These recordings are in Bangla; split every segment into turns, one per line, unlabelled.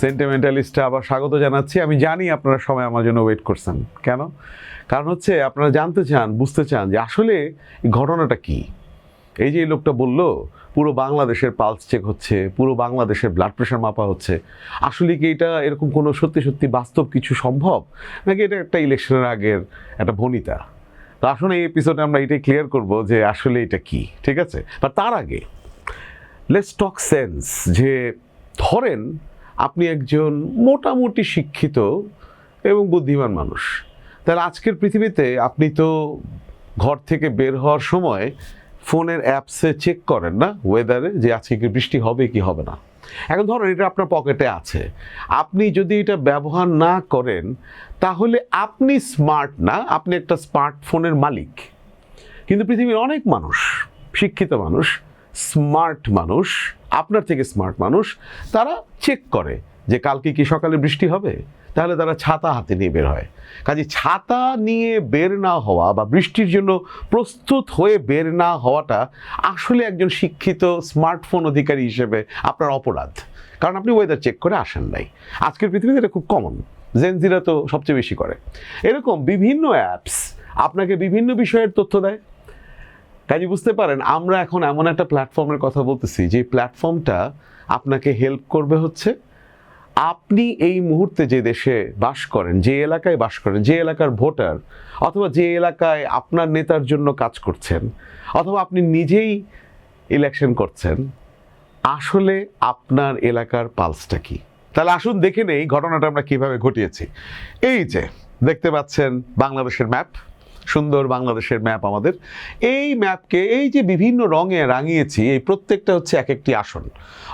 সেন্টিমেন্টালিস্টে আবার স্বাগত জানাচ্ছি। আমি জানি আপনারা সবাই আমার জন্য ওয়েট করছেন। কেন? কারণ হচ্ছে আপনারা জানতে চান, বুঝতে চান যে আসলে ঘটনাটা কি। এই যে এই লোকটা বলল পুরো বাংলাদেশের পালস চেক হচ্ছে, পুরো বাংলাদেশের ব্লাড প্রেশার মাপা হচ্ছে, আসলে কি এটা এরকম কোনো সত্যি সত্যি বাস্তব কিছু সম্ভব, নাকি এটা একটা ইলেকশনের আগের একটা ভনিতা? তো আসলে এই এপিসোডে আমরা এটাই ক্লিয়ার করব যে আসলে এটা কি, ঠিক আছে? বা তার আগে লেটস টক সেন্স। যে ধরেন আপনি একজন মোটামুটি শিক্ষিত এবং বুদ্ধিমান মানুষ, তাহলে আজকের পৃথিবীতে আপনি তো ঘর থেকে বের হওয়ার সময় ফোনের অ্যাপসে চেক করেন না ওয়েদারে যে আজকে কি বৃষ্টি হবে কি হবে না। এখন ধরেন এটা আপনার পকেটে আছে, আপনি যদি এটা ব্যবহার না করেন তাহলে আপনি স্মার্ট না, আপনি একটা স্মার্টফোনের মালিক। কিন্তু পৃথিবীর অনেক মানুষ, শিক্ষিত মানুষ, স্মার্ট মানুষ, আপনার থেকে স্মার্ট মানুষ, তারা চেক করে যে কালকে কি সকালে বৃষ্টি হবে, তাহলে তারা ছাতা হাতে নিয়ে বের হয়। কাজে ছাতা নিয়ে বের না হওয়া বা বৃষ্টির জন্য প্রস্তুত হয়ে বের না হওয়াটা আসলে একজন শিক্ষিত স্মার্টফোন অধিকারী হিসেবে আপনার অপরাধ, কারণ আপনি ওয়েদার চেক করে আসেন নাই। আজকের পৃথিবীতে এটা খুব কমন, জেনজিরা তো সবচেয়ে বেশি করে। এরকম বিভিন্ন অ্যাপস আপনাকে বিভিন্ন বিষয়ের তথ্য দেয়। কাজে বুঝতে পারেন আমরা এখন এমন একটা প্ল্যাটফর্মের কথা বলতেছি যে প্ল্যাটফর্মটা আপনাকে হেল্প করবে হচ্ছে আপনি এই মুহূর্তে যে দেশে বাস করেন, যে এলাকায় বাস করেন, যে এলাকার ভোটার, অথবা যে এলাকায় আপনার নেতার জন্য কাজ করছেন, অথবা আপনি নিজেই ইলেকশন করছেন, আসলে আপনার এলাকার পালসটা কি। তাহলে আসুন দেখে নেই ঘটনাটা আমরা কিভাবে ঘটিয়েছি। এই যে দেখতে পাচ্ছেন বাংলাদেশের ম্যাপ, সুন্দর বাংলাদেশের ম্যাপ আমাদের। এই ম্যাপকে এই যে বিভিন্ন রঙে রাঙিয়েছি, এই প্রত্যেকটা হচ্ছে এক একটি আসন।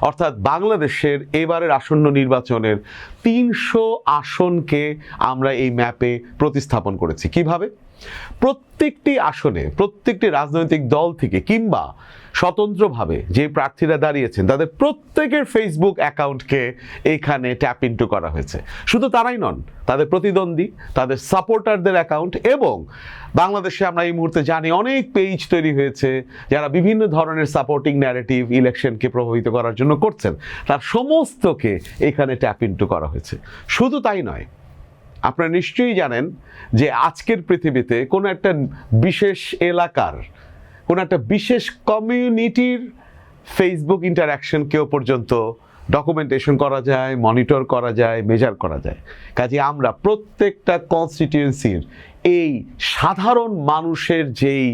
অর্থাৎ বাংলাদেশের এবারের আসন্ন নির্বাচনের 300 আসনকে আমরা এই ম্যাপে প্রতিস্থাপন করেছি। কিভাবে? প্রত্যেকটি আসনে প্রত্যেকটি রাজনৈতিক দল থেকে কিংবা স্বতন্ত্রভাবে যে প্রার্থীরা দাঁড়িয়েছেন তাদের প্রত্যেকের ফেসবুক অ্যাকাউন্টকে এইখানে ট্যাপ ইনটু করা হয়েছে। শুধু তারাই নন, তাদের প্রতিদ্বন্দ্বী, তাদের সাপোর্টারদের অ্যাকাউন্ট, এবং বাংলাদেশে আমরা এই মুহূর্তে জানি অনেক পেজ তৈরি হয়েছে যারা বিভিন্ন ধরনের সাপোর্টিং ন্যারেটিভ ইলেকশনকে প্রভাবিত করার জন্য করছেন, তার সমস্তকে এখানে ট্যাপ ইনটু করা হয়েছে। শুধু তাই নয়, আপনারা নিশ্চয়ই জানেন যে আজকের পৃথিবীতে কোনো একটা বিশেষ এলাকার, কোনো একটা বিশেষ কমিউনিটির ফেসবুক ইন্টারাকশনকেও পর্যন্ত ডকুমেন্টেশন করা যায়, মনিটর করা যায়, মেজার করা যায়। কাজে আমরা প্রত্যেকটা কনস্টিটিউয়েন্সির এই সাধারণ মানুষের যেই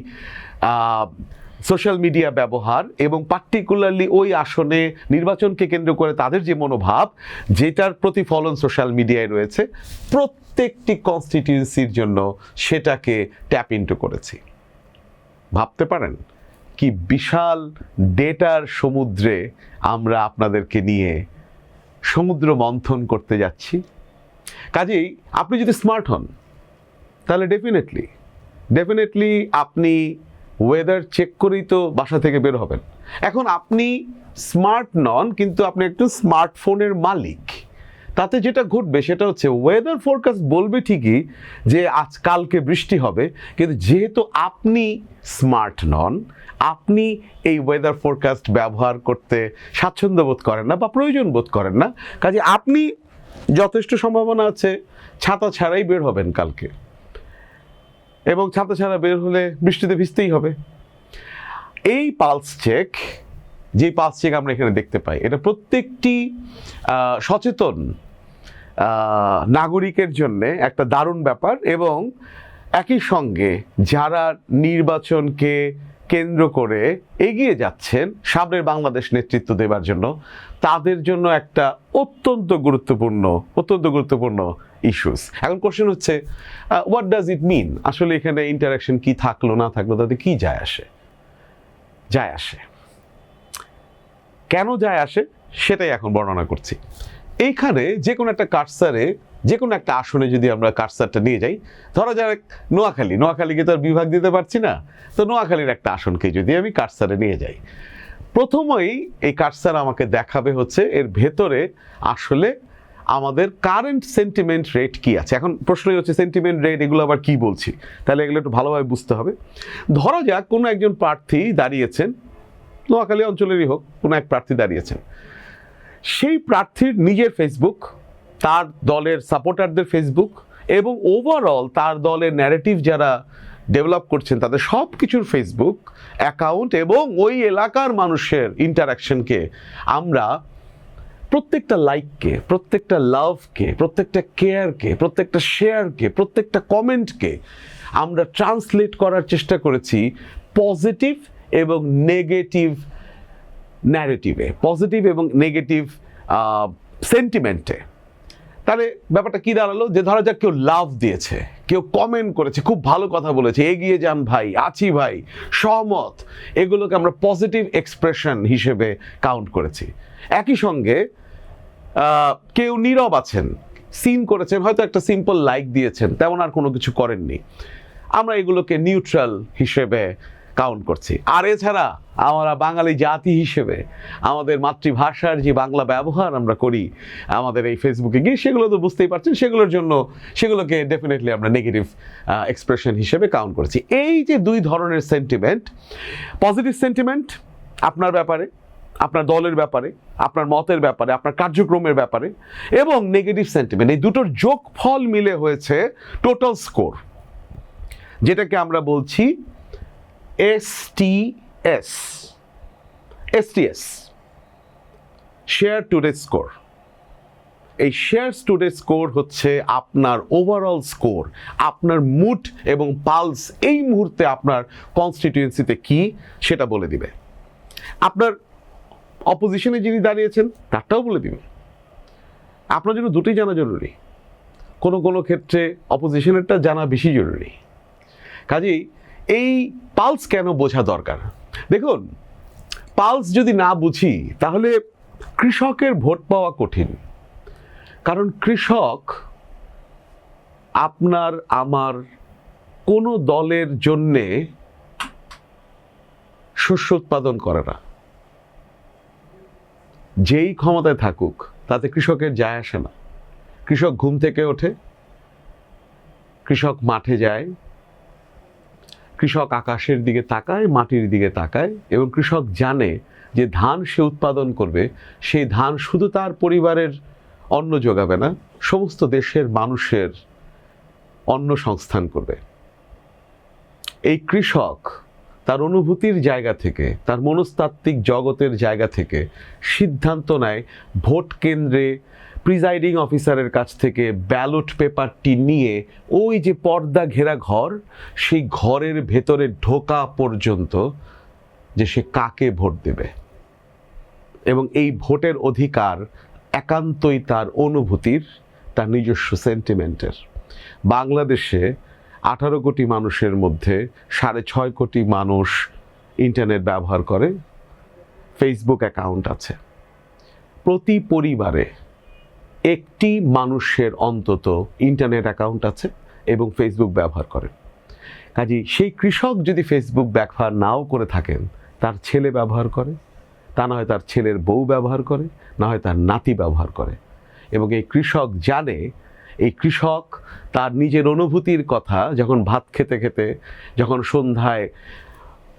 সোশ্যাল মিডিয়া ব্যবহার এবং পার্টিকুলারলি ওই আসনে নির্বাচনকে কেন্দ্র করে তাদের যে মনোভাব, যেটার প্রতিফলন সোশ্যাল মিডিয়ায় রয়েছে, প্রত্যেকটি কনস্টিটিউয়েন্সির জন্য সেটাকে ট্যাপ ইনটু করেছি। ভাবতে পারেন কি বিশাল ডেটার সমুদ্রে আমরা আপনাদেরকে নিয়ে সমুদ্র মন্থন করতে যাচ্ছি। কাজেই আপনি যদি স্মার্ট হন তাহলে ডেফিনেটলি আপনি ওয়েদার চেক করেই তো বাসা থেকে বের হবেন। এখন আপনি স্মার্ট নন, কিন্তু আপনি একটু স্মার্টফোনের মালিক। তাতে যেটা ঘটবে সেটা হচ্ছে ওয়েদার ফোরকাস্ট বলবে ঠিকই যে আজকালকে বৃষ্টি হবে, কিন্তু যেহেতু আপনি স্মার্ট নন, আপনি এই ওয়েদার ফোরকাস্ট ব্যবহার করতে স্বাচ্ছন্দ্য বোধ করেন না বা প্রয়োজন বোধ করেন না, কাজে আপনি যথেষ্ট সম্ভাবনা আছে ছাতা ছাড়াই বের হবেন কালকে, এবং ছাতা ছাড়া বের হলে বৃষ্টিতে ভিজতেই হবে। এই পালস চেক, যে পালস চেক আমরা এখানে দেখতে পাই, এটা প্রত্যেকটি সচেতন নাগরিকের জন্য একটা দারুণ ব্যাপার, এবং একই সঙ্গে যারা নির্বাচনকে কেন্দ্র করে এগিয়ে যাচ্ছেন সামনের বাংলাদেশ নেতৃত্ব দেবার জন্য, তাদের জন্য একটা অত্যন্ত গুরুত্বপূর্ণ ইস্যুস। এখন কোশ্চেন হচ্ছে হোয়াট ডাজ ইট মিন? আসলে এখানে ইন্টারাকশন কি থাকলো না থাকলো তাতে কি যায় আসে? কেন যায় আসে সেটাই এখন বর্ণনা করছি। এইখানে যে কোনো একটা কার্সারে, যে কোনো একটা আসনে যদি আমরা কার্সারটা নিয়ে যাই, ধরা যাক নোয়াখালীকে তো আর বিভাগ দিতে পারছি না, তো নোয়াখালীর একটা আসনকে যদি আমি কার্সারে নিয়ে যাই, প্রথমেই এই কার্সার আমাকে দেখাবে হচ্ছে এর ভেতরে আসলে আমাদের কারেন্ট সেন্টিমেন্ট রেট কি আছে। এখন প্রশ্নই হচ্ছে সেন্টিমেন্ট রেট এগুলো আবার কি বলছি, তাহলে এগুলো একটু ভালোভাবে বুঝতে হবে। ধরা যাক কোনো একজন প্রার্থী দাঁড়িয়েছেন, নোয়াখালী অঞ্চলেরই হোক, কোনো এক প্রার্থী দাঁড়িয়েছেন, সেই প্রার্থীর নিজের ফেসবুক, তার দলের সাপোর্টারদের ফেসবুক এবং ওভারঅল তার দলের ন্যারেটিভ যারা ডেভেলপ করছেন তাদের সব কিছুর ফেসবুক অ্যাকাউন্ট এবং ওই এলাকার মানুষের ইন্টারাকশনকে আমরা প্রত্যেকটা লাইককে, প্রত্যেকটা লাভকে, প্রত্যেকটা কেয়ারকে, প্রত্যেকটা শেয়ারকে, প্রত্যেকটা কমেন্টকে আমরা ট্রান্সলেট করার চেষ্টা করেছি পজিটিভ এবং নেগেটিভ ন্যারেটিভে, পজিটিভ এবং নেগেটিভ সেন্টিমেন্টে। তাহলে ব্যাপারটা কী দাঁড়ালো, যে ধরা যাক কেউ লাভ দিয়েছে, কেউ কমেন্ট করেছে, খুব ভালো কথা বলেছে, এগিয়ে যান ভাই, আছি ভাই, সহমত, এগুলোকে আমরা পজিটিভ এক্সপ্রেশন হিসেবে কাউন্ট করেছি। একই সঙ্গে কেউ নীরব আছেন, সিন করেছেন, হয়তো একটা সিম্পল লাইক দিয়েছেন, তেমন আর কোনো কিছু করেননি, আমরা এগুলোকে নিউট্রাল হিসেবে কাউন্ট করছি। আর এছাড়া আমরা বাঙালি জাতি হিসেবে আমাদের মাতৃভাষার যে বাংলা ব্যবহার আমরা করি আমাদের এই ফেসবুকে গিয়ে, সেগুলো তো বুঝতেই পারছেন, সেগুলোর জন্য সেগুলোকে ডেফিনেটলি আমরা নেগেটিভ এক্সপ্রেশন হিসেবে কাউন্ট করেছি। এই যে দুই ধরনের সেন্টিমেন্ট, পজিটিভ সেন্টিমেন্ট আপনার ব্যাপারে, আপনার দলের ব্যাপারে, আপনার মতের ব্যাপারে, আপনার কার্যক্রমের ব্যাপারে, এবং নেগেটিভ সেন্টিমেন্ট, এই দুটোর যোগফল মিলে হয়েছে টোটাল স্কোর, যেটাকে আমরা বলছি STS, শেয়ার টুডে স্কোর। এই শেয়ার টুডে স্কোর হচ্ছে আপনার ওভারঅল স্কোর, আপনার মুড এবং পালস এই মুহূর্তে আপনার কনস্টিটিউয়েন্সিতে কি সেটা বলে দিবে। আপনার অপোজিশনে যিনি দাঁড়িয়েছেন তারটাও বলে দিবে। আপনার জন্য দুটোই জানা জরুরি, কোনো কোনো ক্ষেত্রে অপোজিশনেরটা জানা বেশি জরুরি। কাজেই এই পালস কেন বোঝা দরকার? দেখুন, পালস যদি না বুঝি তাহলে কৃষকের ভোট পাওয়া কঠিন। কারণ কৃষক আপনার আমার কোনো দলের জন্যে শস্য উৎপাদন করে না। যেই ক্ষমতায় থাকুক তাতে কৃষকের যায় আসে না। কৃষক ঘুম থেকে ওঠে, কৃষক মাঠে যায়, কৃষক আকাশের দিকে তাকায়, মাটির দিকে তাকায়, এবং কৃষক জানে যে ধান সে উৎপাদন করবে, সেই ধান শুধু তার পরিবারের অন্ন যোগাবে না, সমস্ত দেশের মানুষের অন্ন সংস্থান করবে। এই কৃষক তার অনুভূতির জায়গা থেকে, তার মনস্তাত্ত্বিক জগতের জায়গা থেকে সিদ্ধান্ত নেয় ভোট কেন্দ্রে প্রিজাইডিং অফিসারের কাছ থেকে ব্যালট পেপারটি নিয়ে ওই যে পর্দা ঘেরা ঘর, সেই ঘরের ভেতরে ঢোকা পর্যন্ত যে সে কাকে ভোট দেবে। এবং এই ভোটের অধিকার একান্তই তার অনুভূতির, তার নিজস্ব সেন্টিমেন্টের। বাংলাদেশে 18 কোটি মানুষের মধ্যে 6.5 কোটি মানুষ ইন্টারনেট ব্যবহার করে, ফেসবুক অ্যাকাউন্ট আছে। প্রতি পরিবারে একটি মানুষের অন্তত ইন্টারনেট অ্যাকাউন্ট আছে এবং ফেসবুক ব্যবহার করে। কাজেই সেই কৃষক যদি ফেসবুক ব্যবহার নাও করে থাকেন, তার ছেলে ব্যবহার করে, তা না হয় তার ছেলের বউ ব্যবহার করে, না হয় তার নাতি ব্যবহার করে। এবং এই কৃষক জানে, এই কৃষক তার নিজের অনুভূতির কথা যখন ভাত খেতে খেতে, যখন সন্ধ্যায়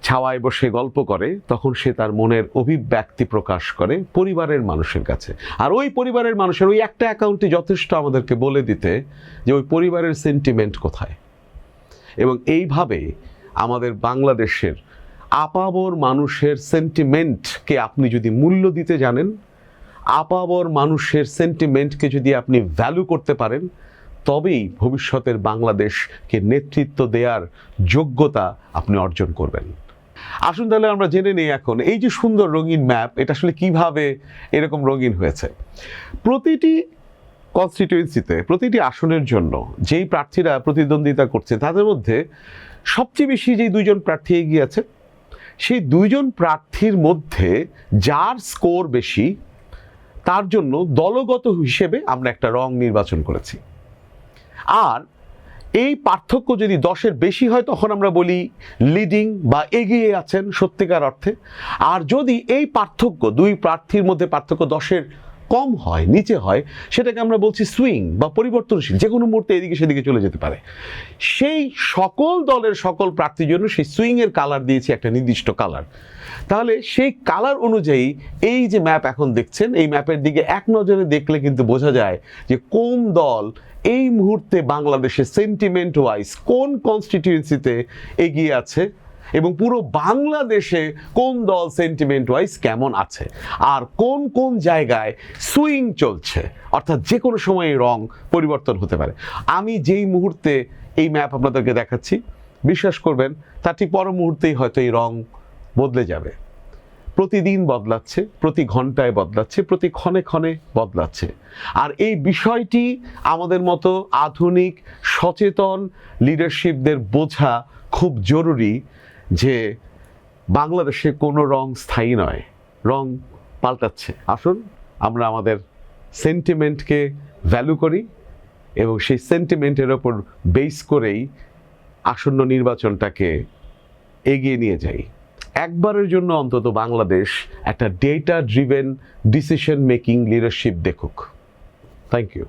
ছাওয়ায় বসে গল্প করে, তখন সে তার মনের অভিব্যক্তি প্রকাশ করে পরিবারের মানুষের কাছে। আর ওই পরিবারের মানুষের ওই একটা অ্যাকাউন্টে যথেষ্ট আমাদেরকে বলে দিতে যে ওই পরিবারের সেন্টিমেন্ট কোথায়। এবং এইভাবে আমাদের বাংলাদেশের আপামর মানুষের সেন্টিমেন্টকে আপনি যদি মূল্য দিতে জানেন, আপামর মানুষের সেন্টিমেন্টকে যদি আপনি ভ্যালু করতে পারেন, তবেই ভবিষ্যতের বাংলাদেশকে নেতৃত্ব দেওয়ার যোগ্যতা আপনি অর্জন করবেন। আসুন তাহলে আমরা জেনে নিই এখন এই যে সুন্দর রঙিন ম্যাপ, এটা আসলে কিভাবে এরকম রঙিন হয়েছে। প্রতিটি কনস্টিটিউয়েন্সিতে, প্রতিটি আসনের জন্য যেই প্রার্থীরা প্রতিদ্বন্দ্বিতা করছে, তাদের মধ্যে সবচেয়ে বেশি যেই দুইজন প্রার্থী এগিয়ে আছে, সেই দুইজন প্রার্থীর মধ্যে যার স্কোর বেশি, তার জন্য দলগত হিসেবে আমরা একটা রং নির্বাচন করেছি। আর এই পার্থক্য যদি 10-এর বেশি হয়, তখন আমরা বলি লিডিং বা এগিয়ে আছেন সত্যিকার অর্থে। আর যদি এই পার্থক্য, দুই প্রার্থীর মধ্যে পার্থক্য 10-এর কম হয়, নিচে হয়, সেটাকে আমরা বলছি সুইং বা পরিবর্তনশীল, যে কোনো মুহূর্তে এদিকে সেদিকে চলে যেতে পারে। সেই সকল দলের সকল প্রার্থীর জন্য সেই সুইংয়ের কালার দিয়েছি একটা নির্দিষ্ট কালার। তাহলে সেই কালার অনুযায়ী এই যে ম্যাপ এখন দেখছেন, এই ম্যাপের দিকে এক নজরে দেখলে কিন্তু বোঝা যায় যে কোন দল এই মুহূর্তে বাংলাদেশের সেন্টিমেন্ট ওয়াইজ কোন কনস্টিটিউয়েন্সিতে এগিয়ে আছে এবং পুরো বাংলাদেশে কোন দল সেন্টিমেন্ট ওয়াইজ কেমন আছে, আর কোন কোন জায়গায় সুইং চলছে, অর্থাৎ যে কোনো সময় রং পরিবর্তন হতে পারে। আমি যেই মুহূর্তে এই ম্যাপ আপনাদেরকে দেখাচ্ছি, বিশ্বাস করবেন তার ঠিক পর মুহূর্তেই হয়তো এই রং বদলে যাবে। প্রতিদিন বদলাচ্ছে, প্রতি ঘন্টায় বদলাচ্ছে, প্রতি ক্ষণে ক্ষণে বদলাচ্ছে। আর এই বিষয়টি আমাদের মতো আধুনিক সচেতন লিডারশিপদের বোঝা খুব জরুরি যে বাংলাদেশে কোনো রং স্থায়ী নয়, রং পাল্টাচ্ছে। আসুন আমরা আমাদের সেন্টিমেন্টকে ভ্যালু করি এবং সেই সেন্টিমেন্টের ওপর বেস করেই আসন্ন নির্বাচনটাকে এগিয়ে নিয়ে যাই। একবারের জন্য অন্তত বাংলাদেশ একটা data driven decision making leadership দেখুক। Thank you.